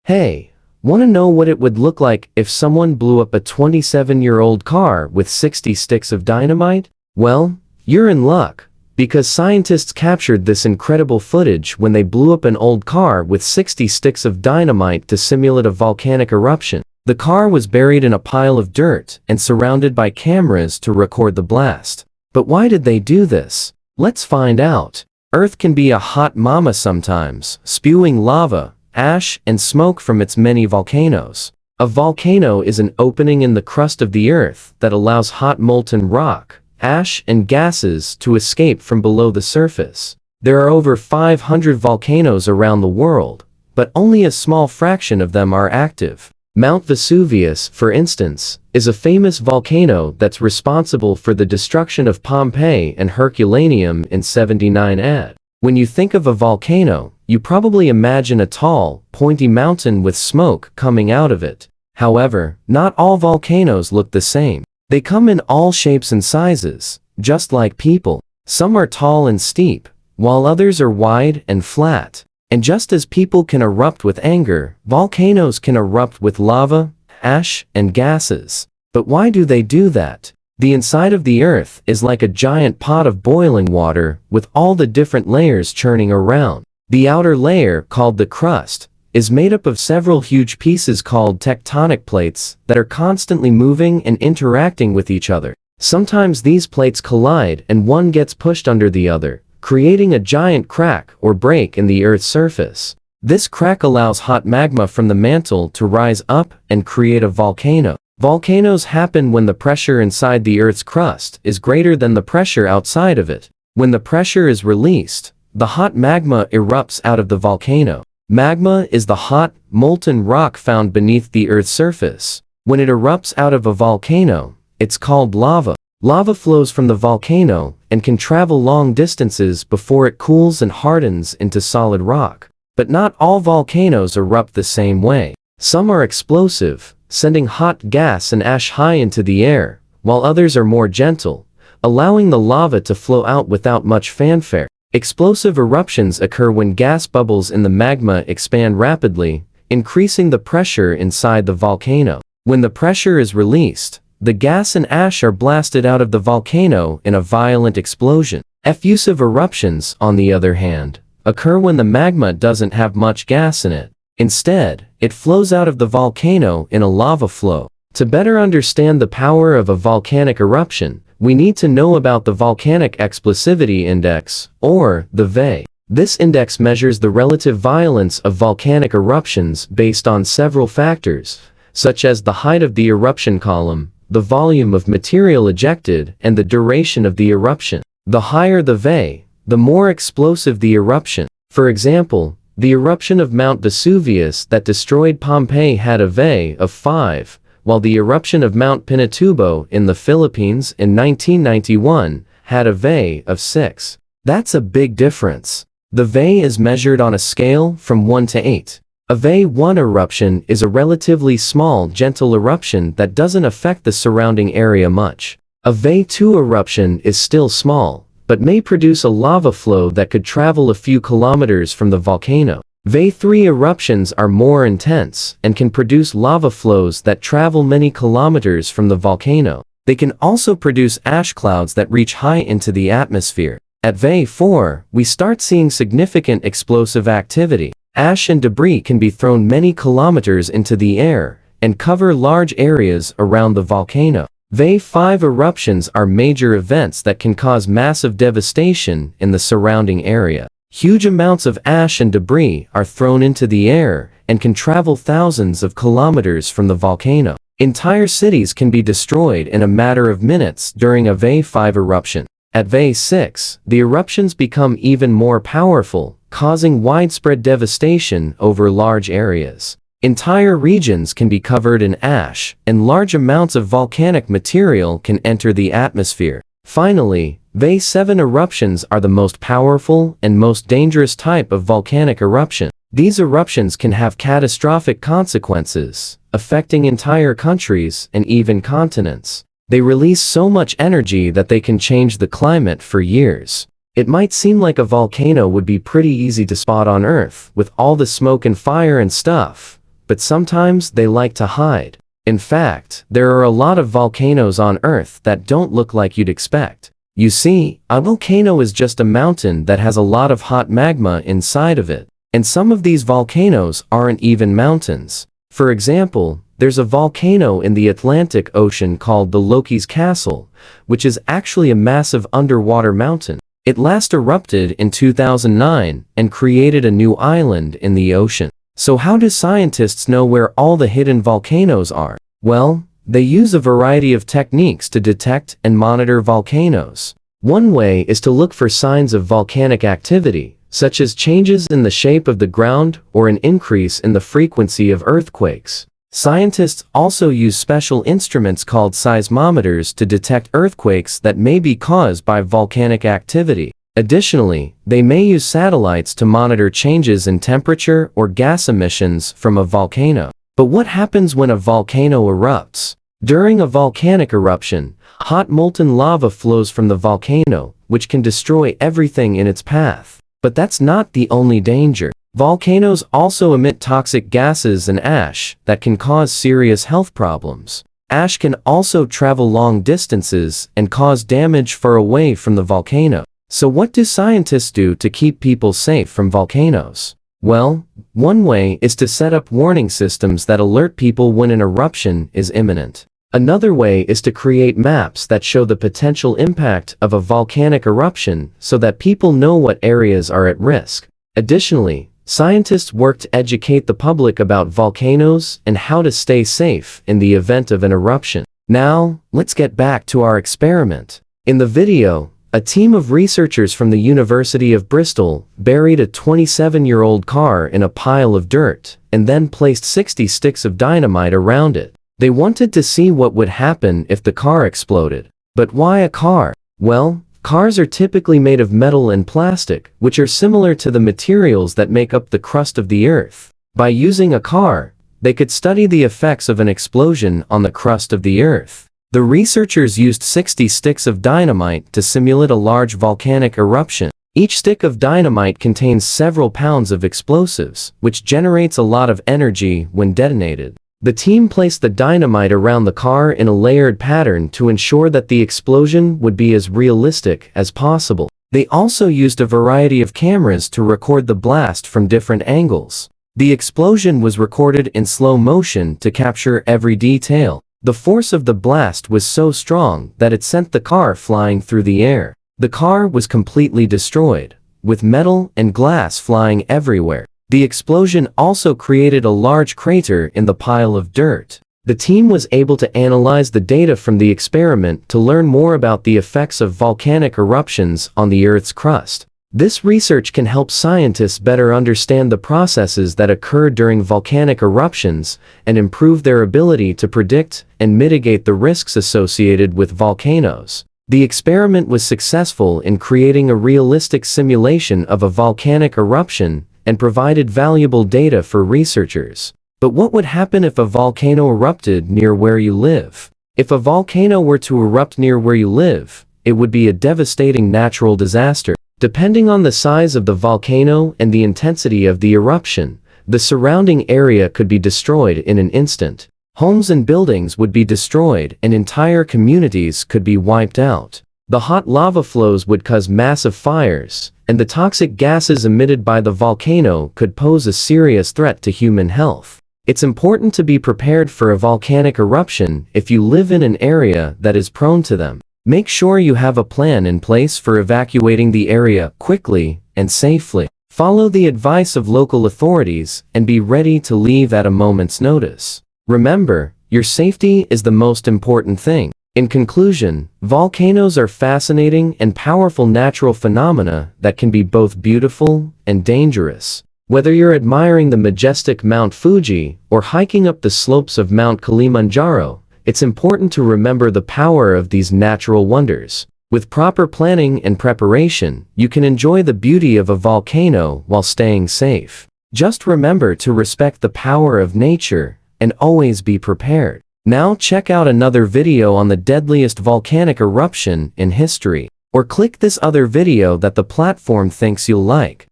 Hey, want to know what it would look like if someone blew up a 27-year-old car with 60 sticks of dynamite? Well, you're in luck, because scientists captured this incredible footage when they blew up an old car with 60 sticks of dynamite to simulate a volcanic eruption. The car was buried in a pile of dirt and surrounded by cameras to record the blast. But why did they do this? Let's find out. Earth can be a hot mama sometimes, spewing lava, ash, and smoke from its many volcanoes. A volcano is an opening in the crust of the earth that allows hot molten rock, ash, and gases to escape from below the surface. There are over 500 volcanoes around the world, but only a small fraction of them are active. Mount Vesuvius, for instance, is a famous volcano that's responsible for the destruction of Pompeii and Herculaneum in 79 AD. When you think of a volcano, you probably imagine a tall, pointy mountain with smoke coming out of it. However, not all volcanoes look the same. They come in all shapes and sizes, just like people. Some are tall and steep, while others are wide and flat. And just as people can erupt with anger, volcanoes can erupt with lava, ash, and gases. But why do they do that? The inside of the earth is like a giant pot of boiling water with all the different layers churning around. The outer layer, called the crust, is made up of several huge pieces called tectonic plates that are constantly moving and interacting with each other. Sometimes these plates collide and one gets pushed under the other, creating a giant crack or break in the Earth's surface. This crack allows hot magma from the mantle to rise up and create a volcano. Volcanoes happen when the pressure inside the Earth's crust is greater than the pressure outside of it. When the pressure is released, the hot magma erupts out of the volcano. Magma is the hot, molten rock found beneath the Earth's surface. When it erupts out of a volcano, it's called lava. Lava flows from the volcano and can travel long distances before it cools and hardens into solid rock. But not all volcanoes erupt the same way. Some are explosive, sending hot gas and ash high into the air, while others are more gentle, allowing the lava to flow out without much fanfare. Explosive eruptions occur when gas bubbles in the magma expand rapidly, increasing the pressure inside the volcano. When the pressure is released, the gas and ash are blasted out of the volcano in a violent explosion. Effusive eruptions, on the other hand, occur when the magma doesn't have much gas in it. Instead, it flows out of the volcano in a lava flow. To better understand the power of a volcanic eruption, we need to know about the Volcanic Explosivity Index, or the VEI. This index measures the relative violence of volcanic eruptions based on several factors, such as the height of the eruption column, the volume of material ejected, and the duration of the eruption. The higher the VEI, the more explosive the eruption. For example, the eruption of Mount Vesuvius that destroyed Pompeii had a VEI of 5, while the eruption of Mount Pinatubo in the Philippines in 1991 had a VEI of 6. That's a big difference. The VEI is measured on a scale from 1 to 8. A VEI 1 eruption is a relatively small, gentle eruption that doesn't affect the surrounding area much. A VEI 2 eruption is still small, but may produce a lava flow that could travel a few kilometers from the volcano. VEI 3 eruptions are more intense and can produce lava flows that travel many kilometers from the volcano. They can also produce ash clouds that reach high into the atmosphere. At VEI 4, we start seeing significant explosive activity. Ash and debris can be thrown many kilometers into the air and cover large areas around the volcano. VEI 5 eruptions are major events that can cause massive devastation in the surrounding area. Huge amounts of ash and debris are thrown into the air and can travel thousands of kilometers from the volcano. Entire cities can be destroyed in a matter of minutes during a VEI 5 eruption. At VEI 6, the eruptions become even more powerful, causing widespread devastation over large areas. Entire regions can be covered in ash, and large amounts of volcanic material can enter the atmosphere. Finally, VEI 7 eruptions are the most powerful and most dangerous type of volcanic eruption. These eruptions can have catastrophic consequences, affecting entire countries and even continents. They release so much energy that they can change the climate for years. It might seem like a volcano would be pretty easy to spot on Earth, with all the smoke and fire and stuff, but sometimes they like to hide. In fact, there are a lot of volcanoes on Earth that don't look like you'd expect. You see, a volcano is just a mountain that has a lot of hot magma inside of it. And some of these volcanoes aren't even mountains. For example, there's a volcano in the Atlantic Ocean called the Loki's Castle, which is actually a massive underwater mountain. It last erupted in 2009 and created a new island in the ocean. So how do scientists know where all the hidden volcanoes are? Well, they use a variety of techniques to detect and monitor volcanoes. One way is to look for signs of volcanic activity, such as changes in the shape of the ground or an increase in the frequency of earthquakes. Scientists also use special instruments called seismometers to detect earthquakes that may be caused by volcanic activity. Additionally, they may use satellites to monitor changes in temperature or gas emissions from a volcano. But what happens when a volcano erupts? During a volcanic eruption, hot molten lava flows from the volcano, which can destroy everything in its path. But that's not the only danger. Volcanoes also emit toxic gases and ash that can cause serious health problems. Ash can also travel long distances and cause damage far away from the volcano. So what do scientists do to keep people safe from volcanoes? Well, one way is to set up warning systems that alert people when an eruption is imminent. Another way is to create maps that show the potential impact of a volcanic eruption so that people know what areas are at risk. Additionally, scientists work to educate the public about volcanoes and how to stay safe in the event of an eruption. Now, let's get back to our experiment. In the video, a team of researchers from the University of Bristol buried a 27-year-old car in a pile of dirt and then placed 60 sticks of dynamite around it. They wanted to see what would happen if the car exploded. But why a car? Well, cars are typically made of metal and plastic, which are similar to the materials that make up the crust of the Earth. By using a car, they could study the effects of an explosion on the crust of the Earth. The researchers used 60 sticks of dynamite to simulate a large volcanic eruption. Each stick of dynamite contains several pounds of explosives, which generates a lot of energy when detonated. The team placed the dynamite around the car in a layered pattern to ensure that the explosion would be as realistic as possible. They also used a variety of cameras to record the blast from different angles. The explosion was recorded in slow motion to capture every detail. The force of the blast was so strong that it sent the car flying through the air. The car was completely destroyed, with metal and glass flying everywhere. The explosion also created a large crater in the pile of dirt. The team was able to analyze the data from the experiment to learn more about the effects of volcanic eruptions on the Earth's crust. This research can help scientists better understand the processes that occur during volcanic eruptions and improve their ability to predict and mitigate the risks associated with volcanoes. The experiment was successful in creating a realistic simulation of a volcanic eruption and provided valuable data for researchers. But what would happen if a volcano erupted near where you live? If a volcano were to erupt near where you live, it would be a devastating natural disaster. Depending on the size of the volcano and the intensity of the eruption, the surrounding area could be destroyed in an instant. Homes and buildings would be destroyed and entire communities could be wiped out. The hot lava flows would cause massive fires, and the toxic gases emitted by the volcano could pose a serious threat to human health. It's important to be prepared for a volcanic eruption if you live in an area that is prone to them. Make sure you have a plan in place for evacuating the area quickly and safely. Follow the advice of local authorities and be ready to leave at a moment's notice. Remember, your safety is the most important thing. In conclusion, volcanoes are fascinating and powerful natural phenomena that can be both beautiful and dangerous. Whether you're admiring the majestic Mount Fuji or hiking up the slopes of Mount Kilimanjaro, it's important to remember the power of these natural wonders. With proper planning and preparation, you can enjoy the beauty of a volcano while staying safe. Just remember to respect the power of nature and always be prepared. Now check out another video on the deadliest volcanic eruption in history, or click this other video that the platform thinks you'll like.